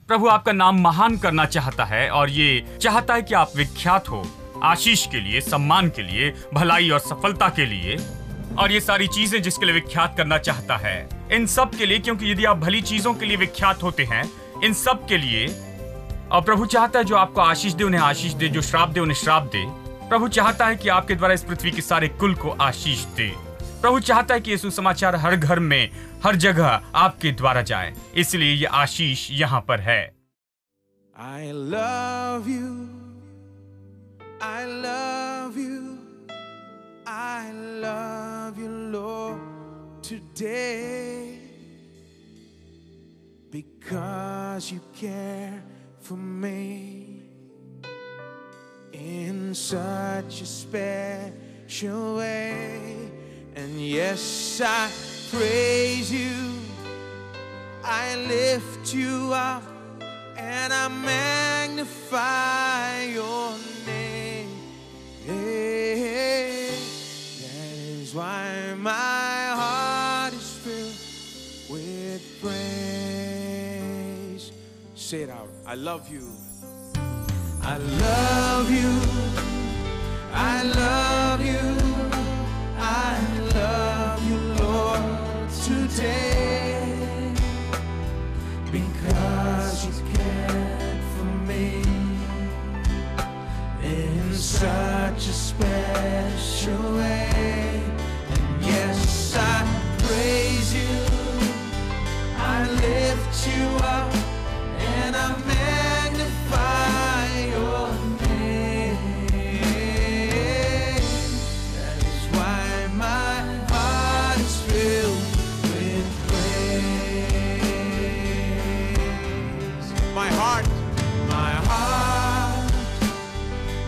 प्रभु आपका नाम महान करना चाहता है और ये चाहता है कि आप विख्यात हो, आशीष के लिए, सम्मान के लिए, भलाई और सफलता के लिए, और ये सारी चीजें जिसके लिए विख्यात करना चाहता है, इन सब के लिए। क्योंकि यदि आप भली चीजों के लिए विख्यात होते हैं, इन सब के लिए, और प्रभु चाहता है जो आपको आशीष दे उन्हें आशीष दे, जो श्राप दे उन्हें श्राप दे। प्रभु चाहता है कि आपके द्वारा इस पृथ्वी के सारे कुल को आशीष दे। प्रभु चाहता है कि ये सुसमाचार हर घर में, हर जगह आपके द्वारा जाए, इसलिए ये आशीष यहाँ पर है। I love you, I love you, I love you, Lord, today, because you care for me in such a special way. And yes, I praise you, I lift you up, and I magnify your name. Hey, that is why my heart is filled with praise. Say it out. I love you. I love you. I love you. I love you, Lord, today, because you cared for me in such a special way. And yes, I praise you, I lift you up, and I magnify your name. That is why my heart is filled with praise. My heart,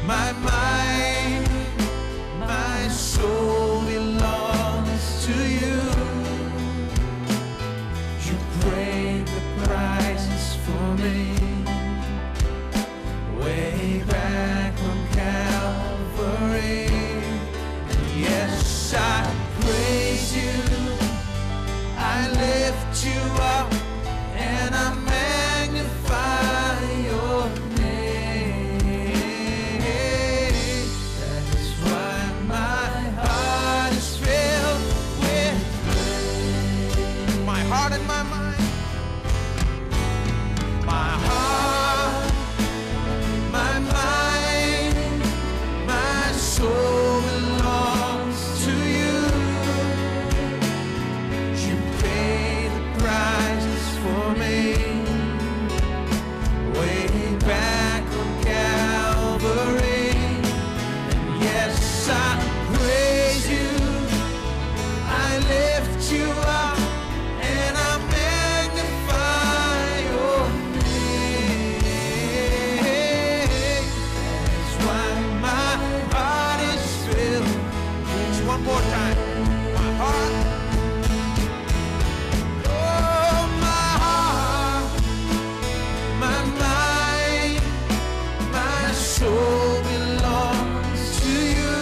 my mind, my soul belongs to you. You paid the prices for me way back on Calvary. And yes, I praise you, I lift you up, and I magnify your name. That is why my heart is filled with praise. My heart and my mind, my heart, my mind, my soul belongs to you. You paid the prices for me way back on Calvary. And yes, I praise you, I lift you up, and I magnify your name. That's why my heart is filled. Just one more time. My heart. Oh, my heart, my mind, my soul belongs to you.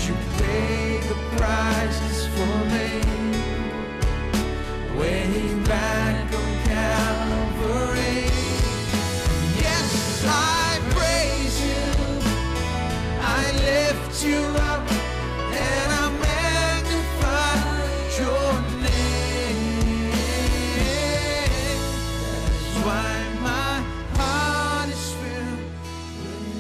You paid the prices for me way back on Calvary. Yes, I praise you, I lift you up, and I magnify your name. That's why my heart is filled with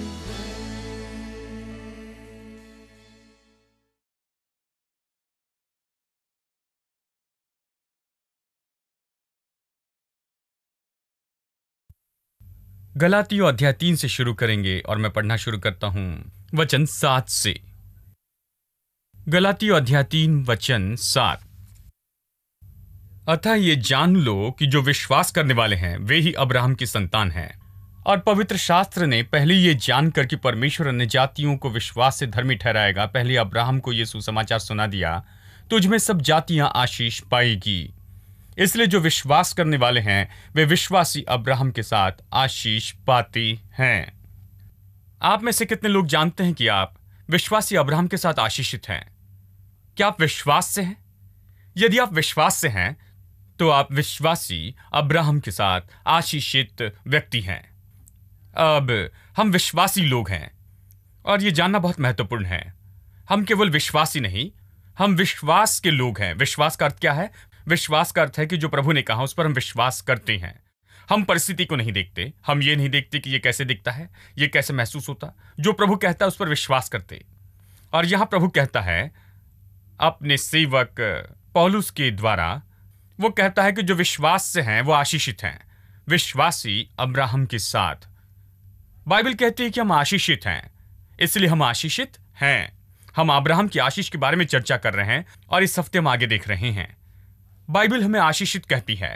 गलातियों अध्याय 3 से शुरू करेंगे और मैं पढ़ना शुरू करता हूं वचन 7 से। गलातियों अध्याय 3 वचन 7। अतः ये जान लो कि जो विश्वास करने वाले हैं वे ही अब्राहम की संतान हैं। और पवित्र शास्त्र ने पहले ये जानकर कि परमेश्वर अन्य जातियों को विश्वास से धर्मी ठहराएगा, पहले अब्राहम को ये सुसमाचार सुना दिया, तुझ में सब जातियां आशीष पाएगी। इसलिए जो विश्वास करने वाले हैं वे विश्वासी अब्राहम के साथ आशीष पाते हैं। आप में से कितने लोग जानते हैं कि आप विश्वासी अब्राहम के साथ आशीषित हैं? क्या आप विश्वास से हैं? यदि आप विश्वास से हैं तो आप विश्वासी अब्राहम के साथ आशीषित व्यक्ति हैं। अब हम विश्वासी लोग हैं और ये जानना बहुत महत्वपूर्ण है। हम केवल विश्वासी नहीं, हम विश्वास के लोग हैं। विश्वास का अर्थ क्या है? विश्वास का अर्थ है कि जो प्रभु ने कहा उस पर हम विश्वास करते हैं। हम परिस्थिति को नहीं देखते, हम ये नहीं देखते कि ये कैसे दिखता है, ये कैसे महसूस होता। जो प्रभु कहता है उस पर विश्वास करते। और यहां प्रभु कहता है अपने सेवक पौलुस के द्वारा, वो कहता है कि जो विश्वास से हैं वो आशीषित हैं। विश्वासी अब्राहम के साथ बाइबल कहती है कि हम आशीषित हैं, इसलिए हम आशीषित हैं। हम अब्राहम की आशीष के बारे में चर्चा कर रहे हैं और इस हफ्ते हम आगे देख रहे हैं। बाइबल हमें आशीषित कहती है,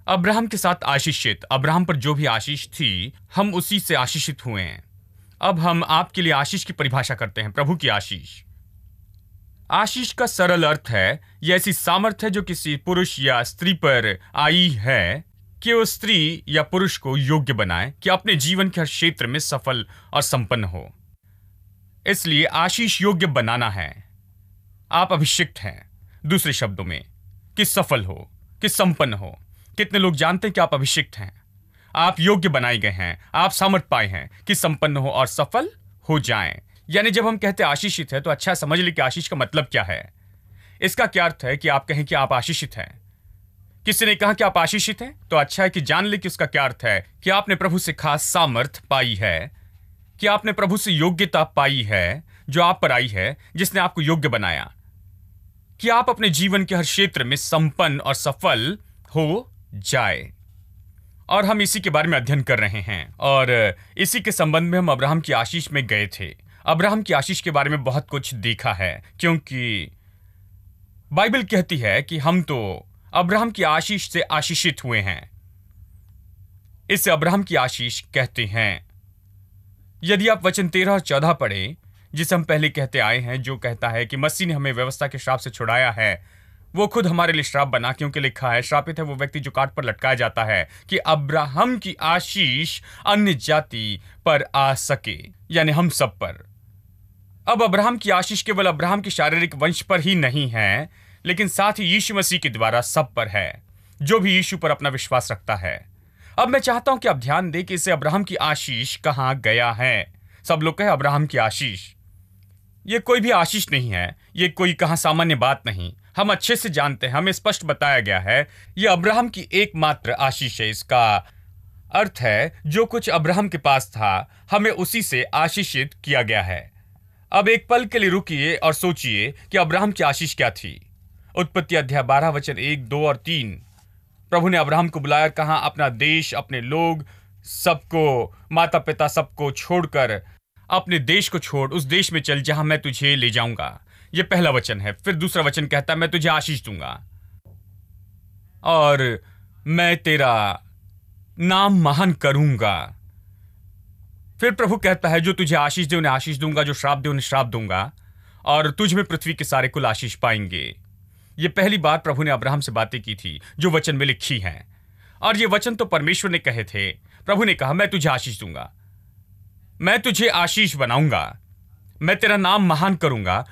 अब्राहम के साथ आशीषित। अब्राहम पर जो भी आशीष थी हम उसी से आशीषित हुए हैं। अब हम आपके लिए आशीष की परिभाषा करते हैं, प्रभु की आशीष। आशीष का सरल अर्थ है यह ऐसी सामर्थ्य है जो किसी पुरुष या स्त्री पर आई है कि वो स्त्री या पुरुष को योग्य बनाए कि अपने जीवन के हर क्षेत्र में सफल और संपन्न हो। इसलिए आशीष योग्य बनाना है। आप अभिषिक्त हैं, दूसरे शब्दों में, कि सफल हो, कि संपन्न हो। कितने लोग जानते हैं कि आप अभिषिक्त हैं, आप योग्य बनाए गए हैं, आप सामर्थ पाए हैं कि संपन्न हो और सफल हो जाएं। यानी जब हम कहते हैं आशीषित है तो अच्छा समझ ले कि आशीष का मतलब क्या है। इसका क्या अर्थ है कि आप कहें कि आप आशीषित हैं। किसी ने कहा कि आप आशीषित हैं तो अच्छा है कि जान ले कि उसका क्या अर्थ है, कि आपने प्रभु से खास सामर्थ पाई है, कि आपने प्रभु से योग्यता पाई है जो आप पर आई है, जिसने आपको योग्य बनाया कि आप अपने जीवन के हर क्षेत्र में संपन्न और सफल हो जाए। और हम इसी के बारे में अध्ययन कर रहे हैं और इसी के संबंध में हम अब्राहम की आशीष में गए थे। अब्राहम की आशीष के बारे में बहुत कुछ देखा है, क्योंकि बाइबल कहती है कि हम तो अब्राहम की आशीष से आशीषित हुए हैं। इसे अब्राहम की आशीष कहते हैं। यदि आप वचन 13 और 14 पढ़े, जिसे हम पहले कहते आए हैं, जो कहता है कि मसीह ने हमें व्यवस्था के श्राप से छुड़ाया है, वो खुद हमारे लिए श्राप बना, क्योंकि लिखा है श्रापित है वो व्यक्ति जो काट पर लटकाया जाता है, कि अब्राहम की आशीष अन्य जाति पर आ सके, यानी हम सब पर। अब अब्राहम की आशीष केवल अब्राहम के शारीरिक वंश पर ही नहीं है, लेकिन साथ ही यीशु मसीह के द्वारा सब पर है, जो भी यीशु पर अपना विश्वास रखता है। अब मैं चाहता हूं कि आप ध्यान दें कि इसे अब्राहम की आशीष कहां गया है। सब लोग कहे अब्राहम की आशीष। यह कोई भी आशीष नहीं है, यह कोई कहां सामान्य बात नहीं। हम अच्छे से जानते हैं, हमें स्पष्ट बताया गया है, यह अब्राहम की एकमात्र आशीष है। इसका अर्थ है जो कुछ अब्राहम के पास था, हमें उसी से आशीषित किया गया है। अब एक पल के लिए रुकिए और सोचिए कि अब्राहम की आशीष क्या थी। उत्पत्ति अध्याय 12 वचन 1, 2 और 3। प्रभु ने अब्राहम को बुलाया, कहा अपना देश, अपने लोग, सबको, माता पिता सबको छोड़कर अपने देश को छोड़, उस देश में चल जहां मैं तुझे ले जाऊंगा। यह पहला वचन है। फिर दूसरा वचन कहता है मैं तुझे आशीष दूंगा और मैं तेरा नाम महान करूंगा। फिर प्रभु कहता है जो तुझे आशीष दे उन्हें आशीष दूंगा, जो श्राप दे उन्हें श्राप दूंगा, और तुझ में पृथ्वी के सारे कुल आशीष पाएंगे। यह पहली बार प्रभु ने अब्राहम से बातें की थी जो वचन में लिखी हैं, और ये वचन तो परमेश्वर ने कहे थे। प्रभु ने कहा मैं तुझे आशीष दूंगा, मैं तुझे आशीष बनाऊंगा, मैं तेरा नाम महान करूंगा।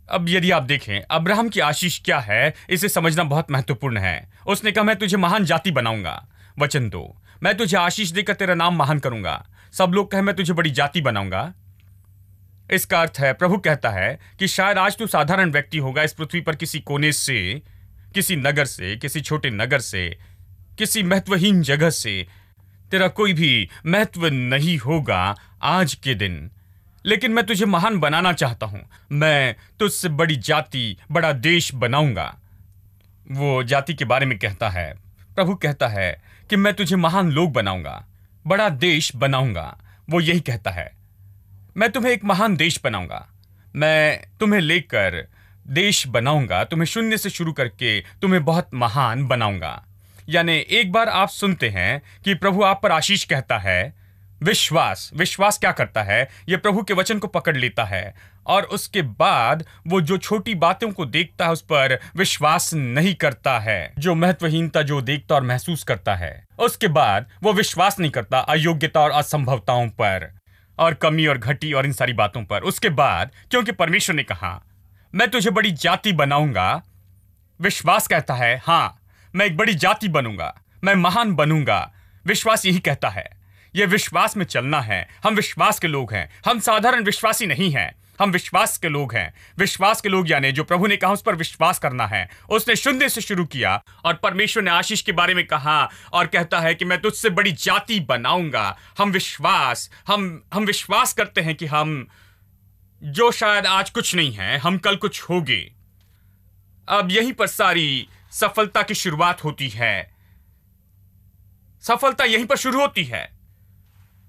अब यदि आप देखें अब्राहम की आशीष क्या है, इसे समझना बहुत महत्वपूर्ण है। उसने कहा मैं तुझे महान जाति बनाऊंगा। वचन 2, मैं तुझे आशीष देकर तेरा नाम महान करूंगा। सब लोग कहे मैं तुझे बड़ी जाति बनाऊंगा। इसका अर्थ है, प्रभु कहता है कि शायद आज तू साधारण व्यक्ति होगा इस पृथ्वी पर, किसी कोने से, किसी नगर से, किसी छोटे नगर से, किसी महत्वहीन जगह से, तेरा कोई भी महत्व नहीं होगा आज के दिन, लेकिन मैं तुझे महान बनाना चाहता हूं। मैं तुझसे बड़ी जाति, बड़ा देश बनाऊंगा। वो जाति के बारे में कहता है, प्रभु कहता है कि मैं तुझे महान लोग बनाऊंगा, बड़ा देश बनाऊंगा। वो यही कहता है, मैं तुम्हें एक महान देश बनाऊंगा, मैं तुम्हें लेकर देश बनाऊंगा, तुम्हें शून्य से शुरू करके तुम्हें बहुत महान बनाऊंगा। यानी एक बार आप सुनते हैं कि प्रभु आप पर आशीष कहता है, विश्वास क्या करता है, यह प्रभु के वचन को पकड़ लेता है और उसके बाद वो जो छोटी बातों को देखता है उस पर विश्वास नहीं करता है। जो महत्वहीनता जो देखता और महसूस करता है, उसके बाद वो विश्वास नहीं करता अयोग्यता और असंभवताओं पर और कमी और घटी और इन सारी बातों पर। उसके बाद क्योंकि परमेश्वर ने कहा मैं तुझे बड़ी जाति बनाऊंगा, विश्वास कहता है हाँ मैं एक बड़ी जाति बनूंगा, मैं महान बनूंगा। विश्वास यही कहता है, यह विश्वास में चलना है। हम विश्वास के लोग हैं, हम साधारण विश्वासी नहीं हैं, हम विश्वास के लोग हैं। विश्वास के लोग यानी जो प्रभु ने कहा उस पर विश्वास करना है। उसने शून्य से शुरू किया और परमेश्वर ने आशीष के बारे में कहा और कहता है कि मैं तुझसे बड़ी जाति बनाऊंगा। हम विश्वास करते हैं कि हम जो शायद आज कुछ नहीं है, हम कल कुछ होंगे। अब यहीं पर सारी सफलता की शुरुआत होती है। सफलता यहीं पर शुरू होती है।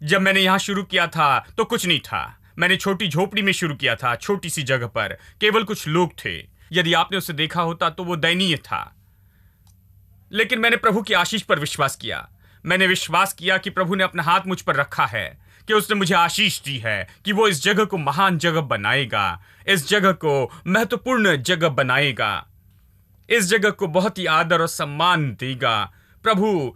जब मैंने यहां शुरू किया था तो कुछ नहीं था। मैंने छोटी झोपड़ी में शुरू किया था, छोटी सी जगह पर, केवल कुछ लोग थे। यदि आपने उसे देखा होता तो वो दयनीय था। लेकिन मैंने प्रभु की आशीष पर विश्वास किया। मैंने विश्वास किया कि प्रभु ने अपना हाथ मुझ पर रखा है, कि उसने मुझे आशीष दी है, कि वो इस जगह को महान जगह बनाएगा, इस जगह को महत्वपूर्ण जगह बनाएगा, इस जगह को बहुत ही आदर और सम्मान देगा। प्रभु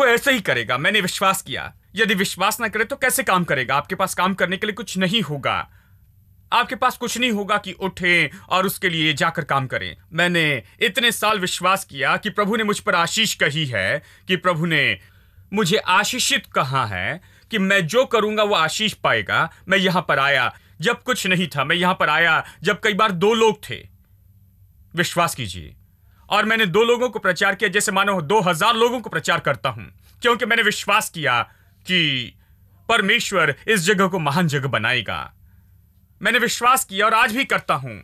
ऐसे ही करेगा। मैंने विश्वास किया। यदि विश्वास ना करे तो कैसे काम करेगा? आपके पास काम करने के लिए कुछ नहीं होगा। आपके पास कुछ नहीं होगा कि उठे और उसके लिए जाकर काम करें। मैंने इतने साल विश्वास किया कि प्रभु ने मुझ पर आशीष कही है, कि प्रभु ने मुझे आशीषित कहा है कि मैं जो करूंगा वो आशीष पाएगा। मैं यहां पर आया जब कुछ नहीं था। मैं यहां पर आया जब कई बार 2 लोग थे। विश्वास कीजिए। और मैंने 2 लोगों को प्रचार किया जैसे मानो 2000 लोगों को प्रचार करता हूं, क्योंकि मैंने विश्वास किया कि परमेश्वर इस जगह को महान जगह बनाएगा। मैंने विश्वास किया और आज भी करता हूं।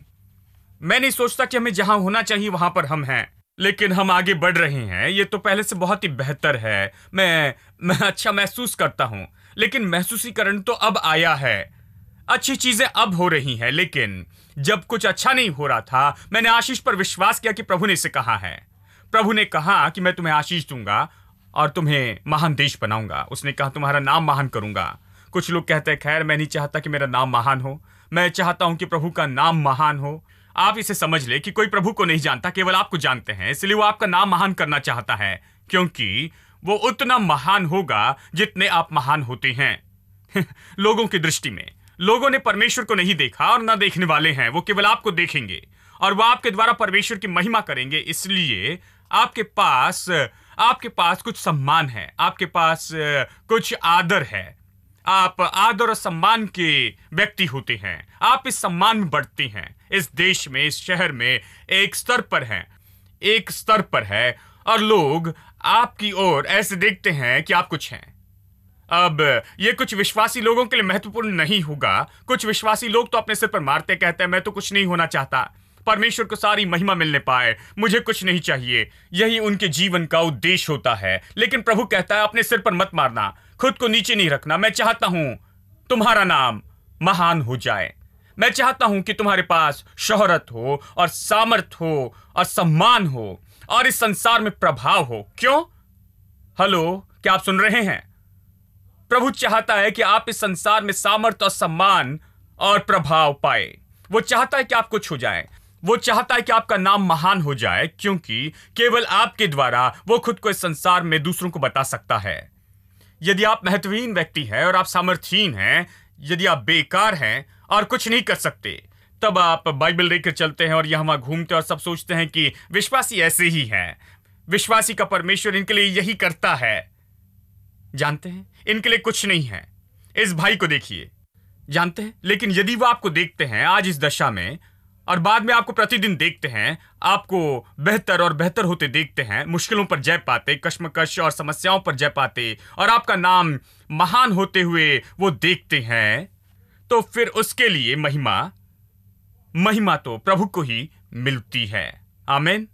मैं नहीं सोचता कि हमें जहां होना चाहिए वहां पर हम हैं, लेकिन हम आगे बढ़ रहे हैं। ये तो पहले से बहुत ही बेहतर है। मैं अच्छा महसूस करता हूं, लेकिन महसूसीकरण तो अब आया है। अच्छी चीजें अब हो रही हैं, लेकिन जब कुछ अच्छा नहीं हो रहा था, मैंने आशीष पर विश्वास किया कि प्रभु ने इसे कहा है। प्रभु ने कहा कि मैं तुम्हें आशीष दूंगा और तुम्हें महान देश बनाऊंगा। उसने कहा तुम्हारा नाम महान करूंगा। कुछ लोग कहते हैं, खैर मैं नहीं चाहता कि मेरा नाम महान हो, मैं चाहता हूं कि प्रभु का नाम महान हो। आप इसे समझ ले कि कोई प्रभु को नहीं जानता, केवल आपको जानते हैं, इसलिए वो आपका नाम महान करना चाहता है, क्योंकि वो उतना महान होगा जितने आप महान होते हैं। लोगों की दृष्टि में लोगों ने परमेश्वर को नहीं देखा और ना देखने वाले हैं। वो केवल आपको देखेंगे और वो आपके द्वारा परमेश्वर की महिमा करेंगे। इसलिए आपके पास कुछ सम्मान है, आपके पास कुछ आदर है। आप आदर और सम्मान के व्यक्ति होते हैं। आप इस सम्मान में बढ़ते हैं। इस देश में, इस शहर में एक स्तर पर है और लोग आपकी ओर ऐसे देखते हैं कि आप कुछ हैं। अब ये कुछ विश्वासी लोगों के लिए महत्वपूर्ण नहीं होगा। कुछ विश्वासी लोग तो अपने सिर पर मारते, कहते हैं मैं तो कुछ नहीं होना चाहता, परमेश्वर को सारी महिमा मिलने पाए, मुझे कुछ नहीं चाहिए। यही उनके जीवन का उद्देश्य होता है। लेकिन प्रभु कहता है अपने सिर पर मत मारना, खुद को नीचे नहीं रखना। मैं चाहता हूं तुम्हारा नाम महान हो जाए। मैं चाहता हूं कि तुम्हारे पास शोहरत हो और सामर्थ हो और सम्मान हो और इस संसार में प्रभाव हो। क्यों? हेलो, क्या आप सुन रहे हैं? प्रभु चाहता है कि आप इस संसार में सामर्थ और सम्मान और प्रभाव पाए। वो चाहता है कि आप कुछ हो जाए। वो चाहता है कि आपका नाम महान हो जाए, क्योंकि केवल आपके द्वारा वो खुद को इस संसार में दूसरों को बता सकता है। यदि आप महत्वहीन व्यक्ति हैं और आप सामर्थहीन हैं, यदि आप बेकार हैं और कुछ नहीं कर सकते, तब आप बाइबल लेकर चलते हैं और यहां वहां घूमते और सब सोचते हैं कि विश्वासी ऐसे ही हैं। विश्वासी का परमेश्वर इनके लिए यही करता है। जानते हैं, इनके लिए कुछ नहीं है। इस भाई को देखिए, जानते हैं। लेकिन यदि वो आपको देखते हैं आज इस दशा में और बाद में आपको प्रतिदिन देखते हैं, आपको बेहतर और बेहतर होते देखते हैं, मुश्किलों पर जय पाते, कश्मकश और समस्याओं पर जय पाते, और आपका नाम महान होते हुए वो देखते हैं, तो फिर उसके लिए महिमा तो प्रभु को ही मिलती है। आमीन।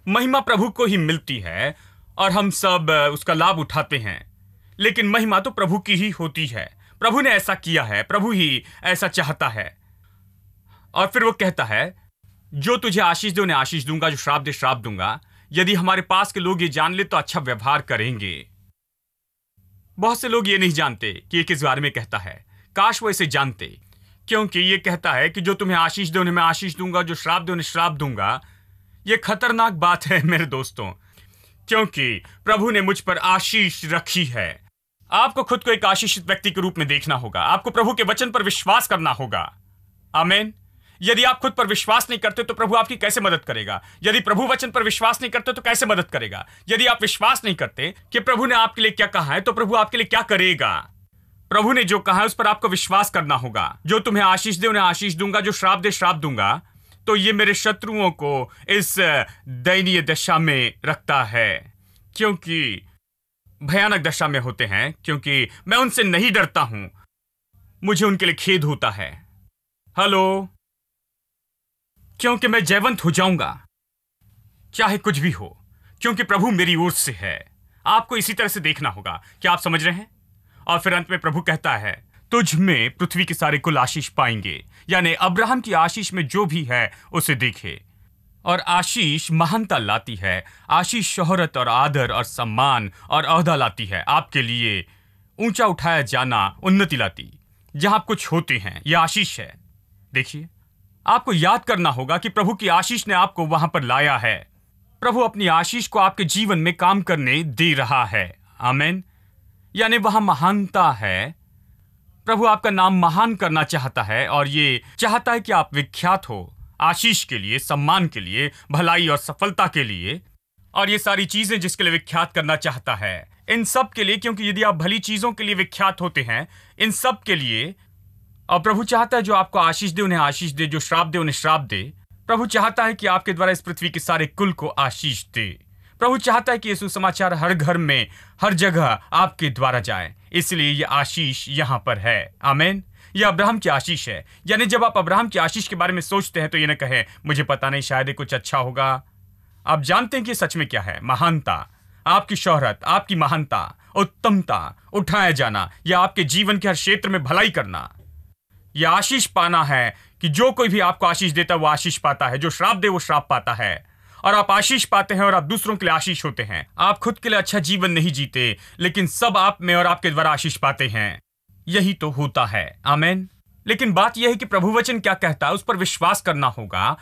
महिमा प्रभु को ही मिलती है और हम सब उसका लाभ उठाते हैं। लेकिन महिमा तो प्रभु की ही होती है। प्रभु ने ऐसा किया है, प्रभु ही ऐसा चाहता है। और फिर वो कहता है, जो तुझे आशीष दे उन्हें आशीष दूंगा, जो श्राप दे श्राप दूंगा। यदि हमारे पास के लोग ये जान ले तो अच्छा व्यवहार करेंगे। बहुत से लोग ये नहीं जानते कि ये किस बारे में कहता है। काश वो इसे जानते, क्योंकि ये कहता है कि जो तुम्हें आशीष दे उन्हें मैं आशीष दूंगा, जो श्राप दे उन्हें श्राप दूंगा। ये खतरनाक बात है मेरे दोस्तों, क्योंकि प्रभु ने मुझ पर आशीष रखी है। आपको खुद को एक आशीषित व्यक्ति के रूप में देखना होगा। आपको प्रभु के वचन पर विश्वास करना होगा। आमीन। यदि आप खुद पर विश्वास नहीं करते तो प्रभु आपकी कैसे मदद करेगा? यदि प्रभु वचन पर विश्वास नहीं करते तो कैसे मदद करेगा? यदि आप विश्वास नहीं करते कि प्रभु ने आपके लिए क्या कहा है तो प्रभु आपके लिए क्या करेगा? प्रभु ने जो कहा है उस पर आपको विश्वास करना होगा। जो तुम्हें आशीष दे उन्हें आशीष दूंगा, जो श्राप दे श्राप दूंगा। तो ये मेरे शत्रुओं को इस दयनीय दशा में रखता है, क्योंकि भयानक दशा में होते हैं, क्योंकि मैं उनसे नहीं डरता हूं। मुझे उनके लिए खेद होता है। हेलो, क्योंकि मैं जयवंत हो जाऊंगा चाहे कुछ भी हो, क्योंकि प्रभु मेरी ओर से है। आपको इसी तरह से देखना होगा। क्या आप समझ रहे हैं? और फिर अंत में प्रभु कहता है, तुझ में पृथ्वी के सारे कुल आशीष पाएंगे। यानी अब्राहम की आशीष में जो भी है उसे देखे। और आशीष महानता लाती है। आशीष शोहरत और आदर और सम्मान और ओहदा लाती है। आपके लिए ऊंचा उठाया जाना उन्नति लाती। जहां आप कुछ होते हैं, यह आशीष है। देखिए, आपको याद करना होगा कि प्रभु की आशीष ने आपको वहां पर लाया है। प्रभु अपनी आशीष को आपके जीवन में काम करने दे रहा है। आमीन। यानी वहां महानता है। प्रभु आपका नाम महान करना चाहता है और ये चाहता है कि आप विख्यात हो आशीष के लिए, सम्मान के लिए, भलाई और सफलता के लिए। और ये सारी चीजें जिसके लिए विख्यात करना चाहता है, इन सब के लिए, क्योंकि यदि आप भली चीजों के लिए विख्यात होते हैं, इन सब के लिए। और प्रभु चाहता है जो आपको आशीष दे उन्हें आशीष दे, जो श्राप दे उन्हें श्राप दे। प्रभु चाहता है कि आपके द्वारा इस पृथ्वी के सारे कुल को आशीष दे। प्रभु चाहता है कि ये सुसमाचार हर घर में, हर जगह आपके द्वारा जाए। इसलिए यह आशीष यहां पर है। आमीन। यह अब्राहम की आशीष है। यानी जब आप अब्राहम की आशीष के बारे में सोचते हैं तो ये न कहें, मुझे पता नहीं, शायद ये कुछ अच्छा होगा। आप जानते हैं कि सच में क्या है? महानता, आपकी शोहरत, आपकी महानता, उत्तमता, उठाया जाना, या आपके जीवन के हर क्षेत्र में भलाई करना। यह आशीष पाना है कि जो कोई भी आपको आशीष देता है वो आशीष पाता है, जो श्राप दे वो श्राप पाता है। और आप आशीष पाते हैं और आप दूसरों के लिए आशीष होते हैं। आप खुद के लिए अच्छा जीवन नहीं जीते, लेकिन सब आप में और आपके द्वारा आशीष पाते हैं। यही तो होता है। आमीन। लेकिन बात यह है कि प्रभु वचन क्या कहता है उस पर विश्वास करना होगा।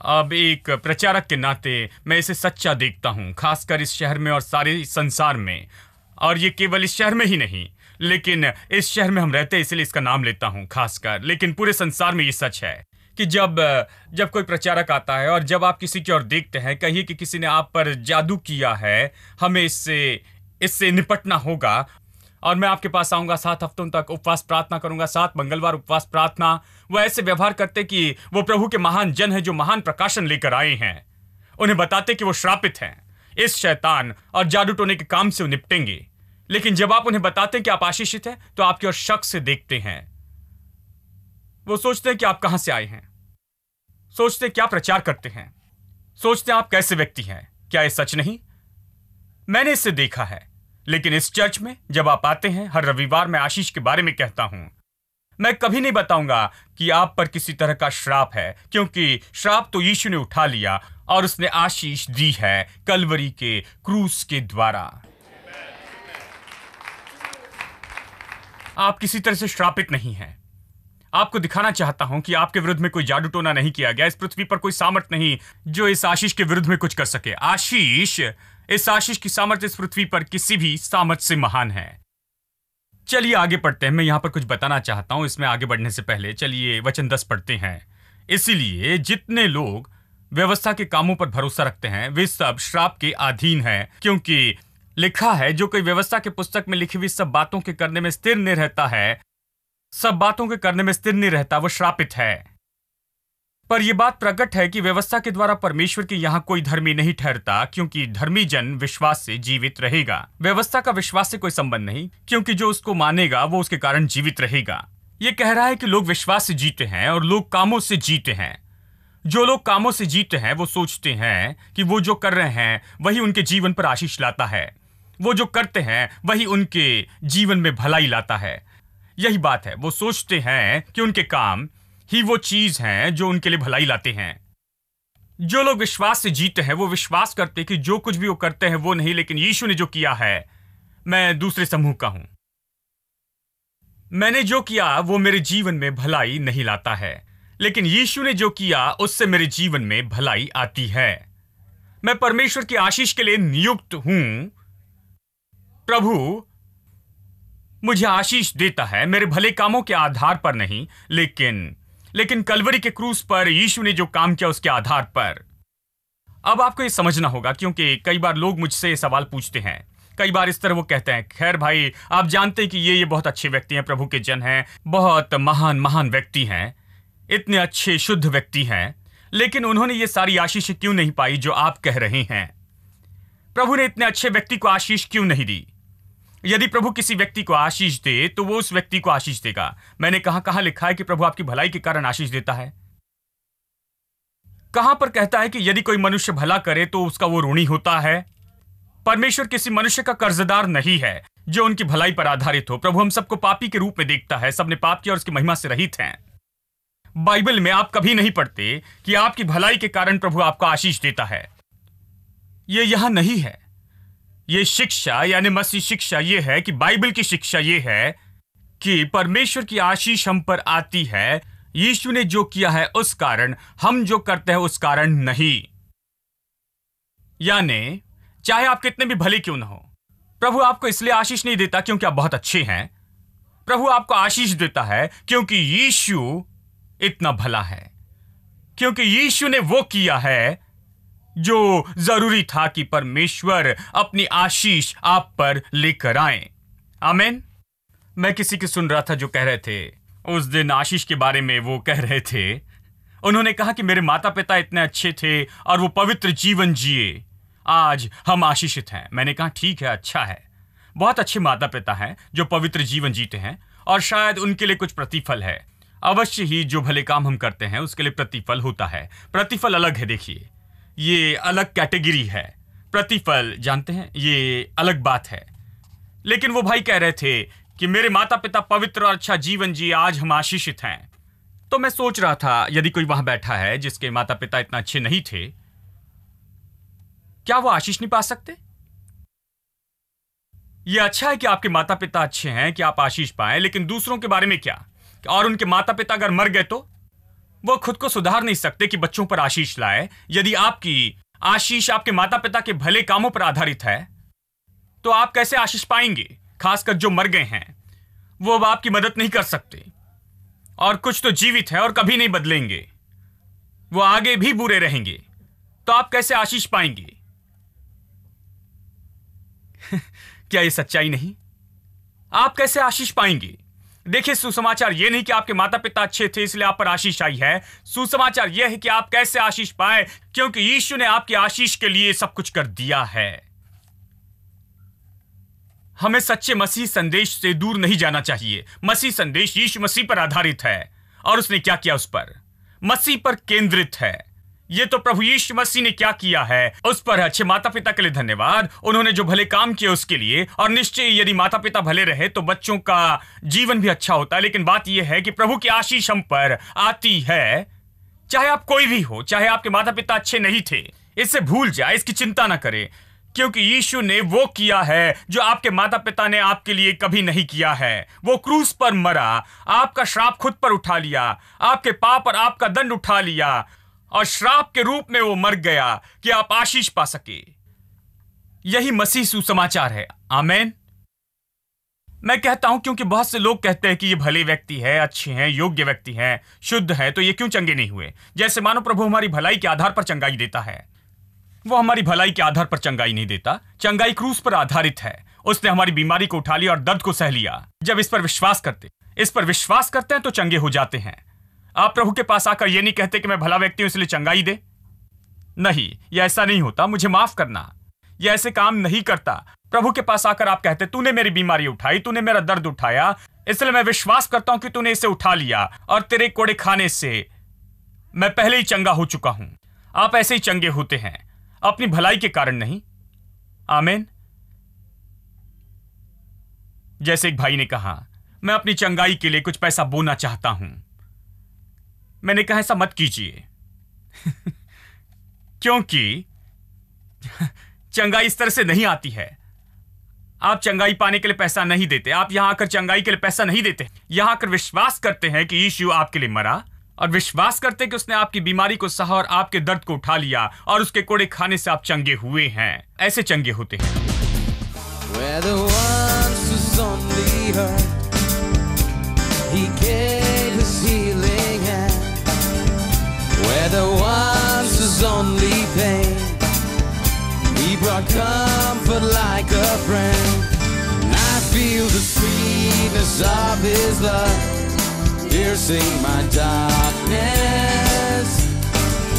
अब एक प्रचारक के नाते मैं इसे सच्चा देखता हूं, खासकर इस शहर में और सारे संसार में। और ये केवल इस शहर में ही नहीं, लेकिन इस शहर में हम रहते हैं इसलिए इसका नाम लेता हूं खासकर। लेकिन पूरे संसार में ये सच है कि जब कोई प्रचारक आता है और जब आप किसी की ओर देखते हैं, कहिए कि किसी ने आप पर जादू किया है, हमें इससे निपटना होगा। और मैं आपके पास आऊंगा, 7 हफ्तों तक उपवास प्रार्थना करूंगा, 7 मंगलवार उपवास प्रार्थना। वो ऐसे व्यवहार करते कि वो प्रभु के महान जन हैं जो महान प्रकाशन लेकर आए हैं। उन्हें बताते कि वो श्रापित हैं, इस शैतान और जादू टोने के काम से वो निपटेंगे। लेकिन जब आप उन्हें बताते हैं कि आप आशीषित हैं, तो आपकी ओर शक से देखते हैं। वो सोचते हैं कि आप कहां से आए हैं, सोचते हैं क्या प्रचार करते हैं, सोचते हैं आप कैसे व्यक्ति हैं। क्या यह सच नहीं? मैंने इसे देखा है। लेकिन इस चर्च में जब आप आते हैं, हर रविवार मैं आशीष के बारे में कहता हूं। मैं कभी नहीं बताऊंगा कि आप पर किसी तरह का श्राप है, क्योंकि श्राप तो यीशु ने उठा लिया और उसने आशीष दी है कलवरी के क्रूस के द्वारा। आप किसी तरह से श्रापित नहीं हैं। आपको दिखाना चाहता हूं कि आपके विरुद्ध में कोई जादू टोना नहीं किया गया। इस पृथ्वी पर कोई सामर्थ नहीं जो इस आशीष के विरुद्ध में कुछ कर सके। इस आशीष की सामर्थ इस पृथ्वी पर किसी भी सामर्थ से महान है। चलिए आगे पढ़ते हैं। मैं यहां पर कुछ बताना चाहता हूं। इसमें आगे बढ़ने से पहले चलिए वचन 10 पढ़ते हैं। इसलिए जितने लोग व्यवस्था के कामों पर भरोसा रखते हैं वे सब श्राप के अधीन हैं, क्योंकि लिखा है, जो कोई व्यवस्था के पुस्तक में लिखी हुई सब बातों के करने में स्थिर नहीं रहता है, सब बातों के करने में स्थिर नहीं रहता, वो श्रापित है। पर यह बात प्रकट है कि व्यवस्था के द्वारा परमेश्वर के यहां कोई धर्मी नहीं ठहरता, क्योंकि धर्मी जन विश्वास से जीवित रहेगा। व्यवस्था का विश्वास से कोई संबंध नहीं, क्योंकि जो उसको मानेगा वो उसके कारण जीवित रहेगा। यह कह रहा है कि लोग विश्वास से जीते हैं और लोग कामों से जीते हैं। जो लोग कामों से जीते हैं वो सोचते हैं कि वो जो कर रहे हैं वही उनके जीवन पर आशीष लाता है, वो जो करते हैं वही उनके जीवन में भलाई लाता है। यही बात है, वो सोचते हैं कि उनके काम ही वो चीज हैं जो उनके लिए भलाई लाते हैं। जो लोग विश्वास से जीते हैं वो विश्वास करते हैं कि जो कुछ भी वो करते हैं वो नहीं, लेकिन यीशु ने जो किया है। मैं दूसरे समूह का हूं। मैंने जो किया वो मेरे जीवन में भलाई नहीं लाता है, लेकिन यीशु ने जो किया उससे मेरे जीवन में भलाई आती है। मैं परमेश्वर की आशीष के लिए नियुक्त हूं। प्रभु मुझे आशीष देता है मेरे भले कामों के आधार पर नहीं, लेकिन लेकिन कलवरी के क्रूस पर यीशु ने जो काम किया उसके आधार पर। अब आपको ये समझना होगा, क्योंकि कई बार लोग मुझसे ये सवाल पूछते हैं, कई बार इस तरह वो कहते हैं, खैर भाई आप जानते हैं कि ये बहुत अच्छे व्यक्ति हैं, प्रभु के जन हैं, बहुत महान महान व्यक्ति हैं, इतने अच्छे शुद्ध व्यक्ति हैं, लेकिन उन्होंने ये सारी आशीष क्यों नहीं पाई जो आप कह रहे हैं? प्रभु ने इतने अच्छे व्यक्ति को आशीष क्यों नहीं दी? यदि प्रभु किसी व्यक्ति को आशीष दे तो वो उस व्यक्ति को आशीष देगा। मैंने कहां लिखा है कि प्रभु आपकी भलाई के कारण आशीष देता है? कहां पर कहता है कि यदि कोई मनुष्य भला करे तो उसका वो ऋणी होता है? परमेश्वर किसी मनुष्य का कर्जदार नहीं है जो उनकी भलाई पर आधारित हो। प्रभु हम सबको पापी के रूप में देखता है, सबने पाप किया और उसकी महिमा से रहित हैं। बाइबल में आप कभी नहीं पढ़ते कि आपकी भलाई के कारण प्रभु आपको आशीष देता है। ये यहां नहीं है। ये शिक्षा यानी मसीह शिक्षा ये है कि बाइबल की शिक्षा ये है कि परमेश्वर की आशीष हम पर आती है यीशु ने जो किया है उस कारण, हम जो करते हैं उस कारण नहीं। यानी चाहे आप कितने भी भले क्यों न हो, प्रभु आपको इसलिए आशीष नहीं देता क्योंकि आप बहुत अच्छे हैं। प्रभु आपको आशीष देता है क्योंकि यीशु इतना भला है, क्योंकि यीशु ने वो किया है जो जरूरी था कि परमेश्वर अपनी आशीष आप पर लेकर आए। आमीन। मैं किसी की सुन रहा था जो कह रहे थे उस दिन आशीष के बारे में, वो कह रहे थे, उन्होंने कहा कि मेरे माता पिता इतने अच्छे थे और वो पवित्र जीवन जिए, आज हम आशीषित हैं। मैंने कहा ठीक है, अच्छा है, बहुत अच्छे माता पिता हैं जो पवित्र जीवन जीते हैं और शायद उनके लिए कुछ प्रतिफल है। अवश्य ही जो भले काम हम करते हैं उसके लिए प्रतिफल होता है। प्रतिफल अलग है, देखिए ये अलग कैटेगरी है। प्रतिफल जानते हैं, ये अलग बात है। लेकिन वो भाई कह रहे थे कि मेरे माता पिता पवित्र और अच्छा जीवन जिए, आज हम आशीषित हैं। तो मैं सोच रहा था यदि कोई वहां बैठा है जिसके माता पिता इतना अच्छे नहीं थे, क्या वो आशीष नहीं पा सकते? ये अच्छा है कि आपके माता पिता अच्छे हैं कि आप आशीष पाएं, लेकिन दूसरों के बारे में क्या? और उनके माता पिता अगर मर गए तो वो खुद को सुधार नहीं सकते कि बच्चों पर आशीष लाए। यदि आपकी आशीष आपके माता पिता के भले कामों पर आधारित है तो आप कैसे आशीष पाएंगे? खासकर जो मर गए हैं, वो अब आपकी मदद नहीं कर सकते, और कुछ तो जीवित है और कभी नहीं बदलेंगे, वो आगे भी बुरे रहेंगे, तो आप कैसे आशीष पाएंगे? क्या ये सच्चाई नहीं? आप कैसे आशीष पाएंगे? देखिए, सुसमाचार यह नहीं कि आपके माता पिता अच्छे थे इसलिए आप पर आशीष आई है। सुसमाचार यह है कि आप कैसे आशीष पाए, क्योंकि यीशु ने आपकी आशीष के लिए सब कुछ कर दिया है। हमें सच्चे मसीह संदेश से दूर नहीं जाना चाहिए। मसीह संदेश यीशु मसीह पर आधारित है और उसने क्या किया उस पर, मसीह पर केंद्रित है। ये तो प्रभु यीशु मसीह ने क्या किया है उस पर। अच्छे माता पिता के लिए धन्यवाद, उन्होंने जो भले काम किए उसके लिए। और निश्चय यदि माता पिता भले रहे तो बच्चों का जीवन भी अच्छा होता है। लेकिन बात यह है कि प्रभु की आशीष हम पर आती है, चाहे आप कोई भी हो, चाहे आपके माता पिता अच्छे नहीं थे, इससे भूल जाए, इसकी चिंता ना करें, क्योंकि यीशु ने वो किया है जो आपके माता पिता ने आपके लिए कभी नहीं किया है। वो क्रूस पर मरा, आपका श्राप खुद पर उठा लिया, आपके पाप और आपका दंड उठा लिया और श्राप के रूप में वो मर गया कि आप आशीष पा सके। यही मसीह सुसमाचार है। आमीन। मैं कहता हूं क्योंकि बहुत से लोग कहते हैं कि ये भले व्यक्ति है, अच्छे हैं, योग्य व्यक्ति हैं, शुद्ध है, तो ये क्यों चंगे नहीं हुए? जैसे मानो प्रभु हमारी भलाई के आधार पर चंगाई देता है। वो हमारी भलाई के आधार पर चंगाई नहीं देता। चंगाई क्रूस पर आधारित है। उसने हमारी बीमारी को उठा लिया और दर्द को सह लिया। जब इस पर विश्वास करते हैं तो चंगे हो जाते हैं। आप प्रभु के पास आकर ये नहीं कहते कि मैं भला व्यक्ति हूं इसलिए चंगाई दे। नहीं, यह ऐसा नहीं होता। मुझे माफ करना, यह ऐसे काम नहीं करता। प्रभु के पास आकर आप कहते, तूने मेरी बीमारी उठाई, तूने मेरा दर्द उठाया, इसलिए मैं विश्वास करता हूं कि तूने इसे उठा लिया और तेरे कोड़े खाने से मैं पहले ही चंगा हो चुका हूं। आप ऐसे ही चंगे होते हैं, अपनी भलाई के कारण नहीं। आमीन। जैसे एक भाई ने कहा, मैं अपनी चंगाई के लिए कुछ पैसा बोना चाहता हूं। मैंने कहा ऐसा मत कीजिए क्योंकि चंगाई इस तरह से नहीं आती है। आप चंगाई पाने के लिए पैसा नहीं देते। आप यहां आकर चंगाई के लिए पैसा नहीं देते। यहां आकर विश्वास करते हैं कि यीशु आपके लिए मरा और विश्वास करते हैं कि उसने आपकी बीमारी को सहा और आपके दर्द को उठा लिया और उसके कोड़े खाने से आप चंगे हुए हैं। ऐसे चंगे होते हैं। Where the ones who's only hurt, he gave his healing hand. brought comfort like a friend. And I feel the sweetness of His love piercing my darkness.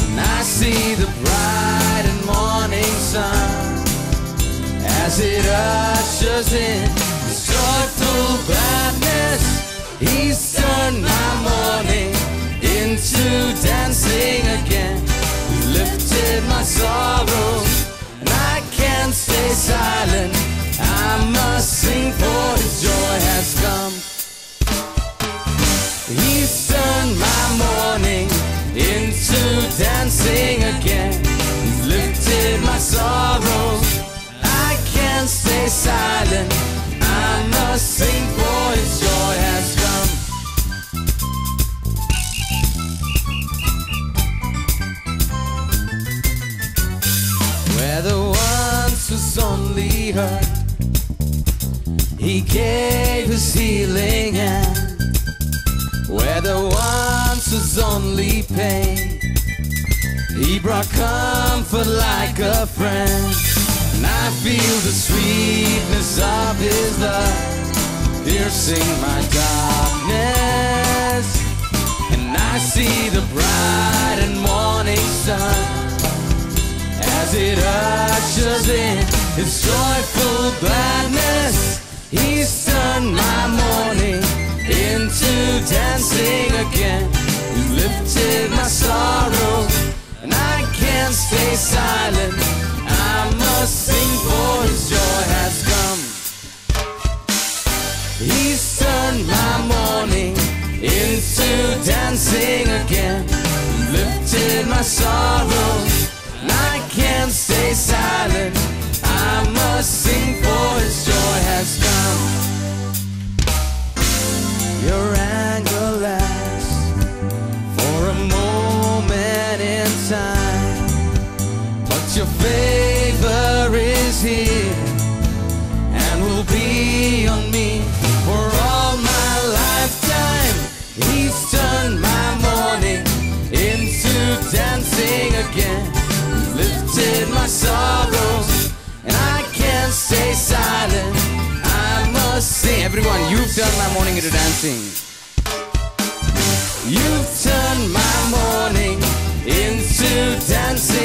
And I see the bright and morning sun as it ushers in His joyful gladness. He's turned my mourning into dancing again. He's lifted my sorrows, and I can't stay silent. I must sing, for His joy has come. He's turned my mourning into dancing again. He's lifted my sorrows, I can't stay silent. I must sing, for His joy has come. Where the once was only hurt, He gave His healing hand. Where there once was only pain, He brought comfort like a friend. And I feel the sweetness of His love piercing my darkness. And I see the bright and morning sun as it ushers in His joyful gladness. He's turned my mourning into dancing again. He's lifted my sorrows, and I can't stay silent. I must sing, for His joy has come. He's turned my mourning into dancing again. He's lifted my sorrows, and I can't stay silent. I must sing, for His joy has come. Your anger lasts for a moment in time, but Your favor is here and will be on me for all my lifetime. He's turned my mourning into dancing again. He's lifted my sorrows, and I can't stay silent. I must sing. Everyone, you've turned my mourning into dancing. You've turned my mourning into dancing